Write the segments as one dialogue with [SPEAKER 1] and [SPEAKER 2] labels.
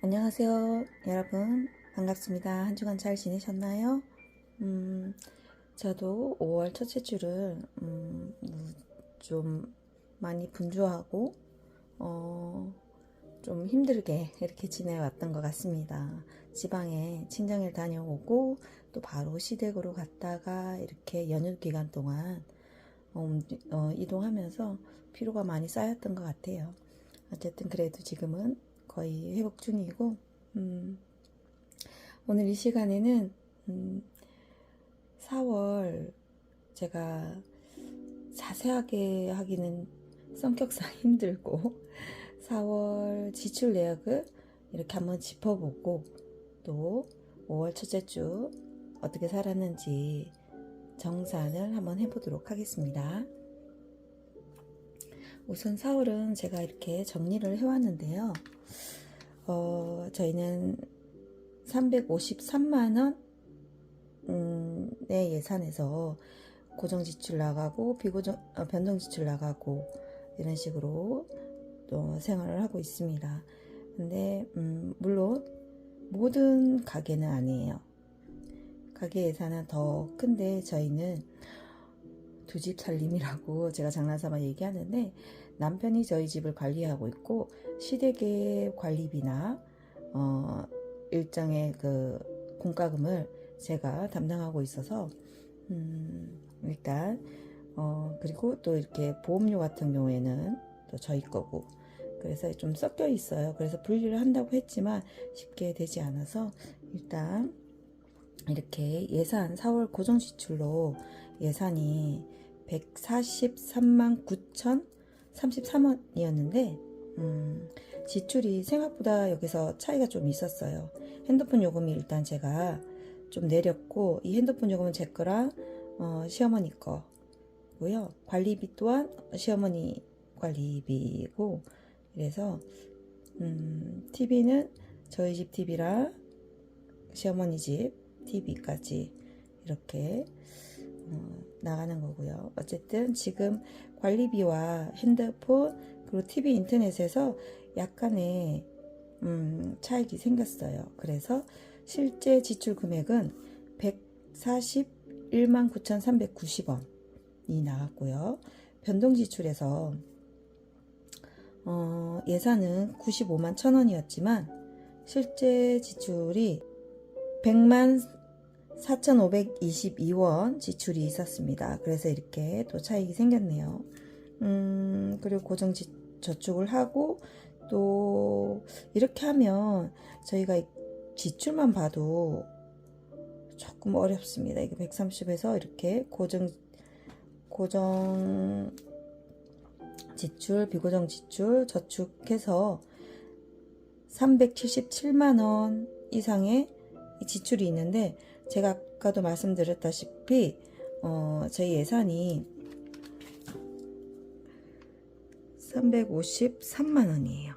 [SPEAKER 1] 안녕하세요, 여러분. 반갑습니다. 한 주간 잘 지내셨나요? 저도 5월 첫째 주를 좀 많이 분주하고 어, 좀 힘들게 이렇게 지내왔던 것 같습니다. 지방에 친정일 다녀오고 또 바로 시댁으로 갔다가 이렇게 연휴 기간 동안 이동하면서 피로가 많이 쌓였던 것 같아요. 어쨌든 그래도 지금은 거의 회복 중이고, 오늘 이 시간에는 4월 제가 자세하게 하기는 성격상 힘들고 4월 지출 내역을 이렇게 한번 짚어보고, 또 5월 첫째 주 어떻게 살았는지 정산을 한번 해보도록 하겠습니다. 우선 4월은 제가 이렇게 정리를 해왔는데요. 저희는 353만원 의 예산에서 고정지출 나가고 변동지출 나가고 이런 식으로 또 생활을 하고 있습니다. 근데 물론 모든 가게는 아니에요. 가게 예산은 더 큰데 저희는 두 집 살림이라고 제가 장난삼아 얘기하는데, 남편이 저희 집을 관리하고 있고 시댁의 관리비나 일정의 그 공과금을 제가 담당하고 있어서 일단 그리고 또 이렇게 보험료 같은 경우에는 또 저희 거고, 그래서 좀 섞여 있어요. 그래서 분리를 한다고 했지만 쉽게 되지 않아서 일단 이렇게 예산 4월 고정 지출로 예산이 143만 9,033원이었는데 지출이 생각보다 여기서 차이가 좀 있었어요. 핸드폰 요금이 일단 제가 좀 내렸고, 이 핸드폰 요금은 제 거랑 시어머니 거고요. 관리비 또한 시어머니 관리비고, 그래서 TV는 저희 집 TV랑 시어머니 집 TV까지 이렇게 나가는 거고요. 어쨌든 지금 관리비와 핸드폰 그리고 TV 인터넷에서 약간의 차익이 생겼어요. 그래서 실제 지출 금액은 141만 9,390원이 나왔고요. 변동 지출에서 예산은 95만 1,000원이었지만 실제 지출이 100만 4,522원 지출이 있었습니다. 그래서 이렇게 또 차익이 생겼네요. 그리고 고정 저축을 하고, 또 이렇게 하면 저희가 지출만 봐도 조금 어렵습니다. 이게 130에서 이렇게 고정 지출, 비고정 지출, 저축해서 377만원 이상의 지출이 있는데, 제가 아까도 말씀드렸다시피 저희 예산이 353만원이에요.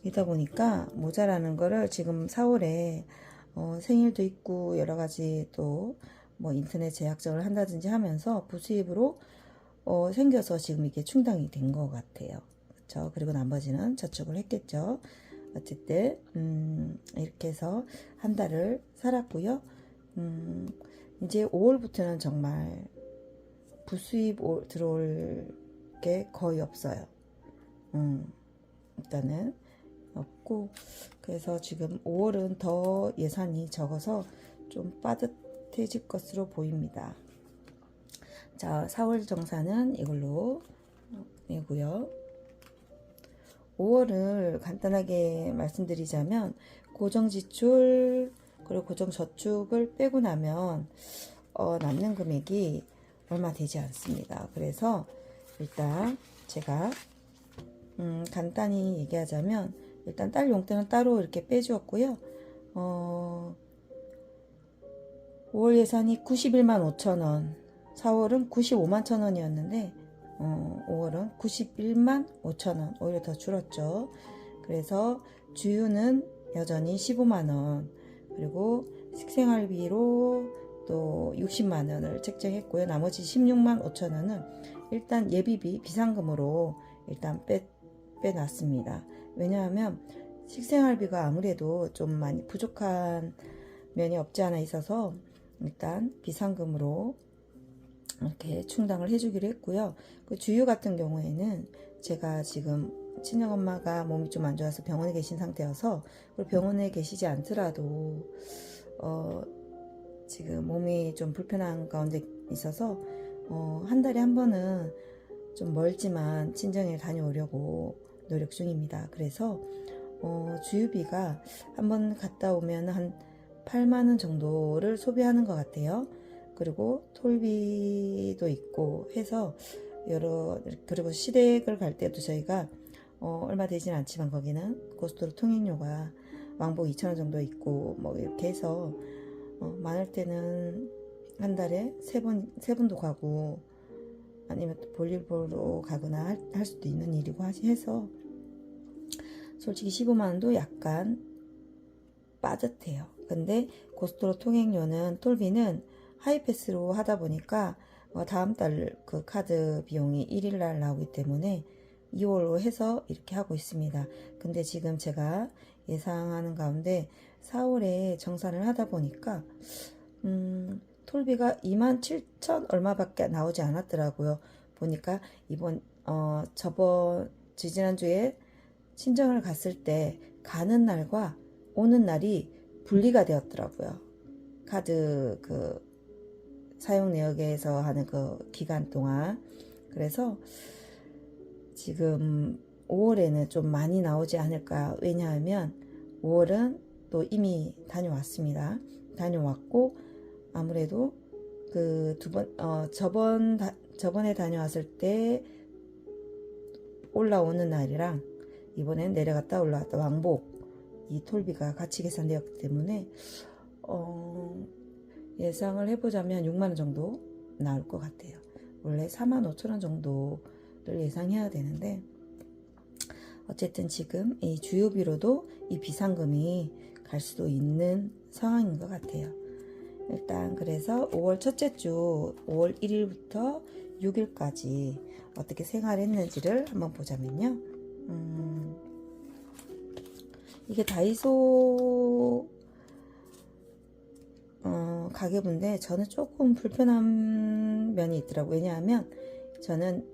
[SPEAKER 1] 이다 보니까 모자라는 거를 지금 4월에 생일도 있고 여러가지 또 뭐 인터넷 제약적을 한다든지 하면서 부수입으로 생겨서 지금 이게 충당이 된 것 같아요. 그렇죠? 그리고 나머지는 저축을 했겠죠. 어쨌든 이렇게 해서 한 달을 살았고요. 이제 5월부터는 정말 부수입 들어올 게 거의 없어요. 일단은 없고, 그래서 지금 5월은 더 예산이 적어서 좀 빠듯해질 것으로 보입니다. 자, 4월 정산은 이걸로 이고요. 5월을 간단하게 말씀드리자면, 고정지출 그리고 고정저축을 빼고 나면 남는 금액이 얼마 되지 않습니다. 그래서 일단 제가 간단히 얘기하자면, 일단 딸 용돈은 따로 이렇게 빼주었고요. 5월 예산이 91만 5천원, 4월은 95만 1천원이었는데 5월은 91만 5천원, 오히려 더 줄었죠. 그래서 주유는 여전히 15만원, 그리고 식생활비로 또 60만원을 책정했고요. 나머지 16만 5천원은 일단 예비비 비상금으로 일단 빼놨습니다. 왜냐하면 식생활비가 아무래도 좀 많이 부족한 면이 없지 않아 있어서 일단 비상금으로 이렇게 충당을 해주기로 했고요. 그 주유 같은 경우에는 제가 지금 친정엄마가 몸이 좀 안 좋아서 병원에 계신 상태여서, 그리고 병원에 계시지 않더라도 지금 몸이 좀 불편한 가운데 있어서 한 달에 한 번은 좀 멀지만 친정에 다녀오려고 노력 중입니다. 그래서 주유비가 한번 갔다 오면 한 8만원 정도를 소비하는 것 같아요. 그리고 톨비도 있고 해서 그리고 시댁을 갈 때도 저희가 얼마 되진 않지만 거기는 고속도로 통행료가 왕복 2,000원 정도 있고 뭐 이렇게 해서 많을 때는 한 달에 세 번도 가고 아니면 또 볼일 보러 가거나 할 수도 있는 일이고 해서 솔직히 15만원도 약간 빠듯해요. 근데 고속도로 통행료는 톨비는 하이패스로 하다 보니까 다음 달 그 카드 비용이 1일날 나오기 때문에 2월로 해서 이렇게 하고 있습니다. 근데 지금 제가 예상하는 가운데 4월에 정산을 하다 보니까 톨비가 27,000 얼마밖에 나오지 않았더라고요. 보니까 지지난주에 친정을 갔을 때 가는 날과 오는 날이 분리가 되었더라고요. 카드 그 사용 내역에서 하는 그 기간 동안. 그래서 지금 5월에는 좀 많이 나오지 않을까. 왜냐하면 5월은 또 이미 다녀왔습니다. 다녀왔고 아무래도 그 저번에 다녀왔을 때 올라오는 날이랑 이번엔 내려갔다 올라왔다 왕복 이 톨비가 같이 계산되었기 때문에 예상을 해보자면 6만원 정도 나올 것 같아요. 원래 45,000원 정도를 예상해야 되는데 어쨌든 지금 이 주유비로도 이 비상금이 갈 수도 있는 상황인 것 같아요. 일단 그래서 5월 첫째 주 5월 1일부터 6일까지 어떻게 생활했는지를 한번 보자면요. 이게 다이소 가계부인데 저는 조금 불편한 면이 있더라고요. 왜냐하면 저는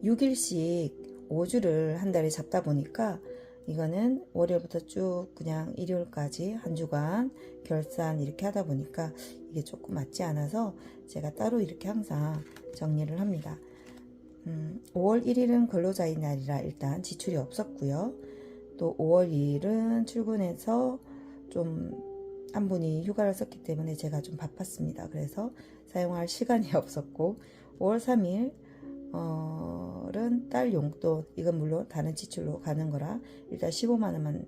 [SPEAKER 1] 6일씩 5주를 한 달에 잡다 보니까 이거는 월요일부터 쭉 그냥 일요일까지 한 주간 결산 이렇게 하다 보니까 이게 조금 맞지 않아서 제가 따로 이렇게 항상 정리를 합니다. 5월 1일은 근로자의 날이라 일단 지출이 없었고요. 또 5월 2일은 출근해서 좀 한 분이 휴가를 썼기 때문에 제가 좀 바빴습니다. 그래서 사용할 시간이 없었고 5월 3일은 딸 용돈, 이건 물론 다른 지출로 가는 거라 일단 15만원만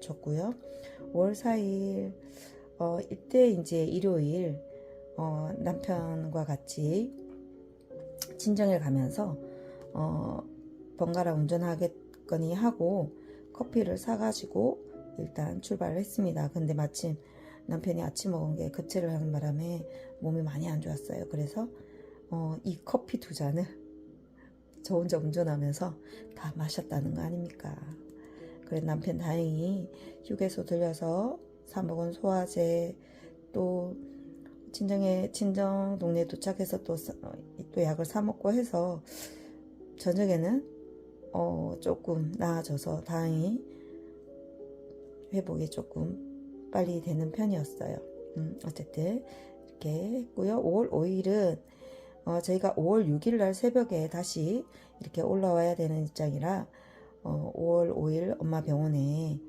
[SPEAKER 1] 줬고요. 5월 4일 이때 이제 일요일 남편과 같이 친정에 가면서 번갈아 운전하겠거니 하고 커피를 사가지고 일단 출발을 했습니다. 근데 마침 남편이 아침 먹은 게 급체를 하는 바람에 몸이 많이 안 좋았어요. 그래서 이 커피 2잔을 저 혼자 운전하면서 다 마셨다는 거 아닙니까? 그래 남편 다행히 휴게소 들려서 사 먹은 소화제 또 친정 동네에 도착해서 또 약을 사 먹고 해서 저녁에는 조금 나아져서 다행히 회복이 조금 빨리 되는 편이었어요. 어쨌든 이렇게 했고요. 5월 5일은 저희가 5월 6일 날 새벽에 다시 이렇게 올라와야 되는 입장이라 5월 5일 엄마 병원에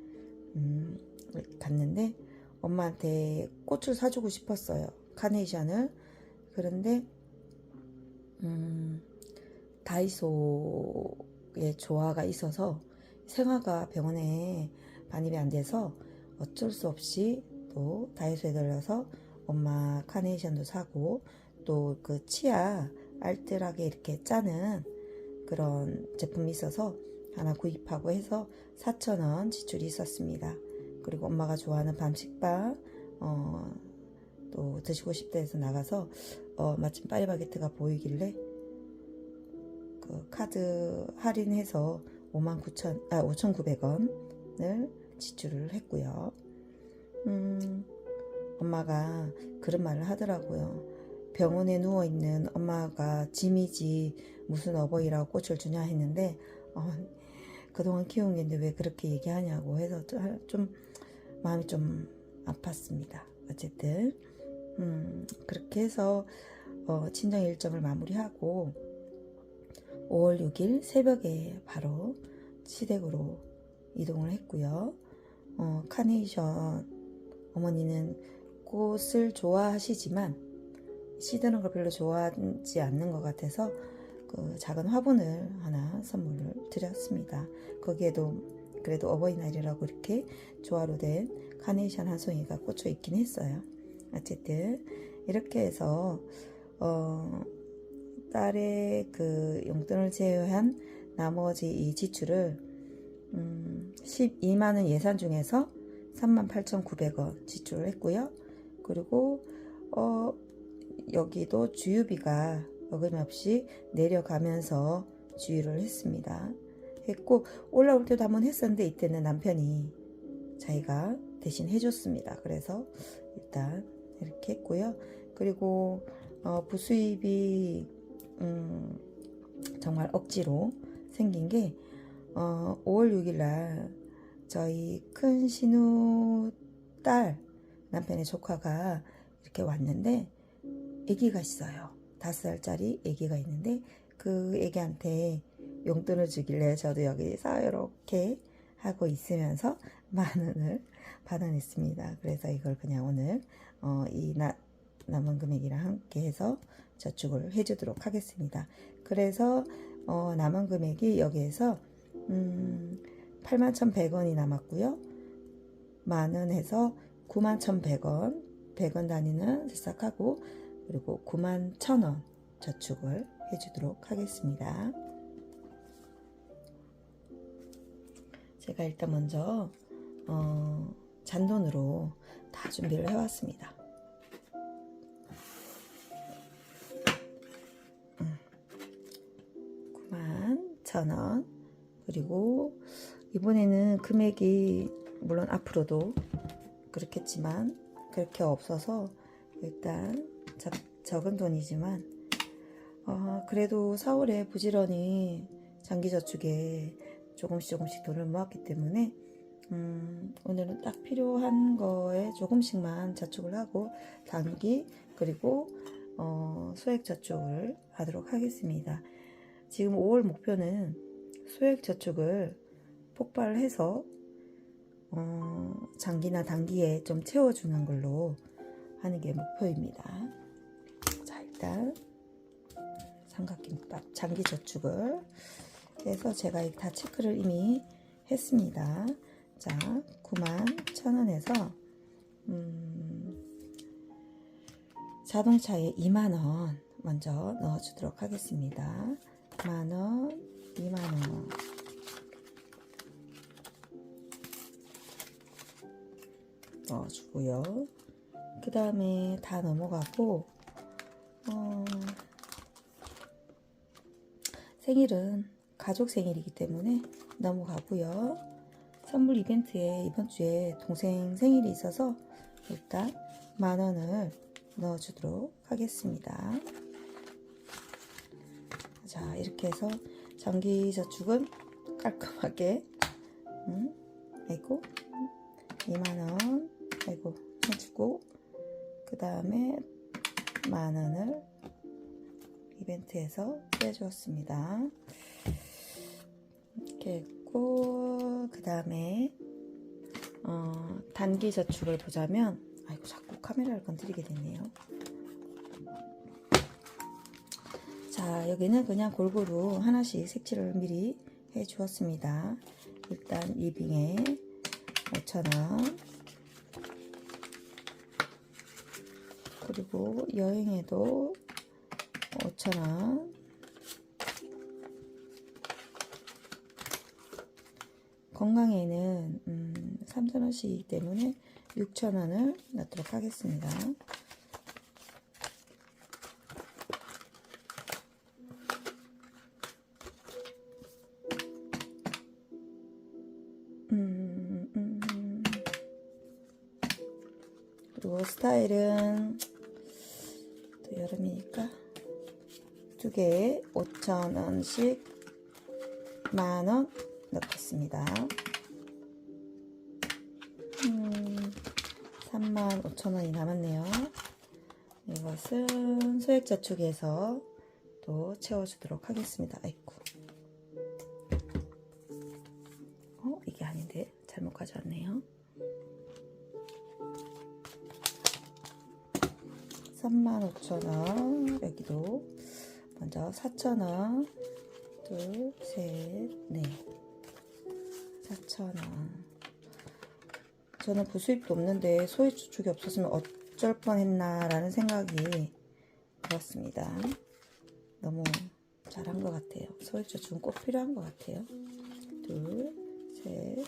[SPEAKER 1] 갔는데 엄마한테 꽃을 사주고 싶었어요. 카네이션을. 그런데 다이소에 조화가 있어서 생화가 병원에 반입이 안 돼서 어쩔 수 없이 또 다이소에 들려서 엄마 카네이션도 사고 또 그 치아 알뜰하게 이렇게 짜는 그런 제품이 있어서 하나 구입하고 해서 4,000원 지출이 있었습니다. 그리고 엄마가 좋아하는 밤식빵 또 드시고 싶다 해서 나가서 마침 파리바게트가 보이길래 그 카드 할인해서 5,900원을 지출을 했고요. 엄마가 그런 말을 하더라고요. 병원에 누워있는 엄마가 짐이지 무슨 어버이라고 꽃을 주냐 했는데 그동안 키운 게 있는데 왜 그렇게 얘기하냐고 해서 좀 마음이 좀 아팠습니다. 어쨌든 그렇게 해서 친정 일정을 마무리하고 5월 6일 새벽에 바로 시댁으로 이동을 했고요. 카네이션 어머니는 꽃을 좋아하시지만 시드는 걸 별로 좋아하지 않는 것 같아서 그 작은 화분을 하나 선물을 드렸습니다. 거기에도 그래도 어버이날이라고 이렇게 조화로 된 카네이션 한 송이가 꽂혀 있긴 했어요. 어쨌든 이렇게 해서 딸의 그 용돈을 제외한 나머지 이 지출을 12만원 예산 중에서 38,900원 지출을 했고요. 그리고 여기도 주유비가 어김없이 내려가면서 주유를 했습니다. 했고 올라올 때도 한번 했었는데 이때는 남편이 자기가 대신 해줬습니다. 그래서 일단 이렇게 했고요. 그리고 부수입이 정말 억지로 생긴 게 5월 6일날 저희 큰 신우 딸 남편의 조카가 이렇게 왔는데 아기가 있어요. 5살짜리 아기가 있는데 그 아기한테 용돈을 주길래 저도 여기서 이렇게 하고 있으면서 10,000원을 받아냈습니다. 그래서 이걸 그냥 오늘 이 남은 금액이랑 함께 해서 저축을 해주도록 하겠습니다. 그래서 남은 금액이 여기에서 81,100원이 남았고요. 10,000원 해서 91,100원 100원 단위는 시작하고 그리고 91,000원 저축을 해주도록 하겠습니다. 제가 일단 먼저 잔돈으로 다 준비를 해왔습니다. 91,000원 그리고 이번에는 금액이 물론 앞으로도 그렇겠지만 그렇게 없어서 일단 적은 돈이지만 그래도 4월에 부지런히 장기저축에 조금씩 돈을 모았기 때문에 오늘은 딱 필요한 거에 조금씩만 저축을 하고 단기 그리고 소액 저축을 하도록 하겠습니다. 지금 5월 목표는 소액 저축을 폭발해서 장기나 단기에 좀 채워주는 걸로 하는 게 목표입니다. 자, 일단 삼각김밥 장기 저축을 해서 제가 다 체크를 이미 했습니다. 자, 91,000원에서 자동차에 2만원 먼저 넣어주도록 하겠습니다. 10,000원, 2만원 넣어주고요. 그 다음에 다 넘어가고 생일은 가족 생일이기 때문에 넘어가고요. 선물 이벤트에 이번 주에 동생 생일이 있어서 일단 10,000원을 넣어주도록 하겠습니다. 자, 이렇게 해서 장기저축은 깔끔하게 아이고 2만원 아이고 해주고 그 다음에 10,000원을 이벤트에서 빼주었습니다. 이렇게 했고 그 다음에 단기 저축을 보자면 아이고 자꾸 카메라를 건드리게 되네요. 자, 여기는 그냥 골고루 하나씩 색칠을 미리 해 주었습니다. 일단 리빙에 5,000원 그리고 여행에도 5,000원 건강에는 3,000원씩이기 때문에 6,000원을 넣도록 하겠습니다. 그리고 스타일은 또 여름이니까 2개에 5,000원씩 10,000원 넣겠습니다. 35,000원이 남았네요. 이것은 소액저축에서 또 채워주도록 하겠습니다. 아이고. 이게 아닌데 잘못 가져왔네요. 35,000원. 여기도 먼저 4,000원. 둘, 셋, 넷. 4,000원. 저는 부수입도 없는데 소액저축이 없었으면 어쩔 뻔했나 라는 생각이 들었습니다. 너무 잘한 것 같아요. 소액저축은 꼭 필요한 것 같아요. 둘, 셋,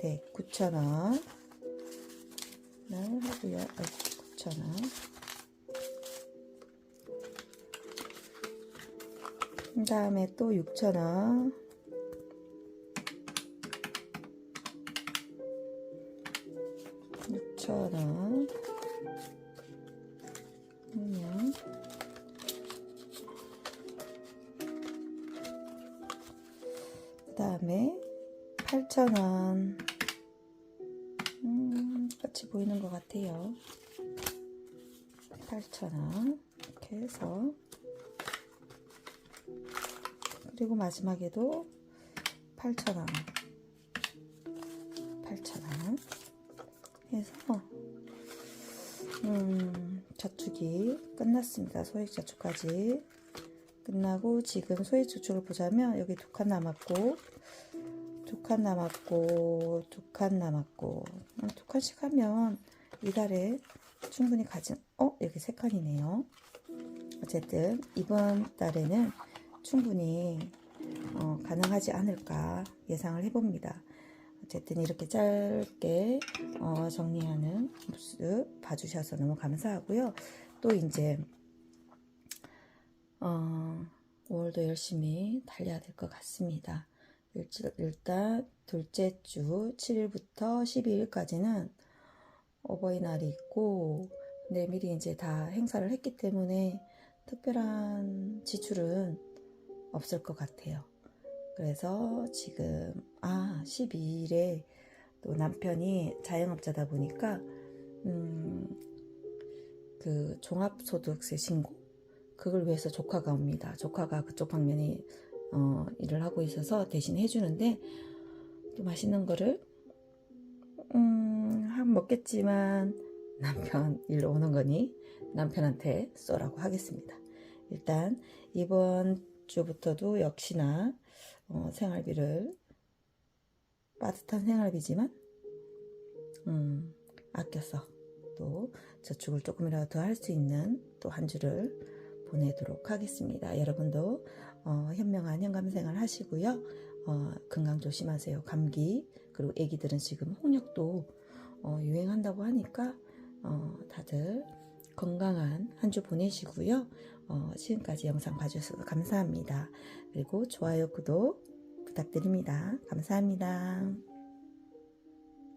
[SPEAKER 1] 넷. 9,000원 하고요. 9,000원. 그 다음에 또 6,000원. 6,000원. 그 다음에 8,000원. 같이 보이는 것 같아요. 8,000원. 이렇게 해서. 그리고 마지막에도 8,000원. 8,000원. 해서 저축이 끝났습니다. 소액저축까지 끝나고 지금 소액저축을 보자면 여기 2칸 남았고 2칸 남았고 2칸 남았고 2칸씩 하면 이달에 충분히 가진 여기 3칸이네요. 어쨌든 이번 달에는 충분히 가능하지 않을까 예상을 해봅니다. 어쨌든 이렇게 짧게 정리하는 모습 봐주셔서 너무 감사하고요. 또 이제 5월도 열심히 달려야 될 것 같습니다. 일단 둘째 주 7일부터 12일까지는 어버이날이 있고 근데 미리 이제 다 행사를 했기 때문에 특별한 지출은 없을 것 같아요. 그래서 지금 12일에 또 남편이 자영업자다 보니까 그 종합소득세 신고 그걸 위해서 조카가 옵니다. 조카가 그쪽 방면에 일을 하고 있어서 대신 해주는데 또 맛있는 거를 한 먹겠지만 남편 일로 오는 거니 남편한테 쏘라고 하겠습니다. 일단 이번 주부터도 역시나 생활비를 빠듯한 생활비지만 아껴서 또 저축을 조금이라도 더 할 수 있는 또 한 주를 보내도록 하겠습니다. 여러분도 현명한 현감생활 하시고요. 건강 조심하세요. 감기 그리고 애기들은 지금 홍역도 유행한다고 하니까 다들 건강한 한 주 보내시고요. 지금까지 영상 봐주셔서 감사합니다. 그리고 좋아요, 구독 부탁드립니다. 감사합니다.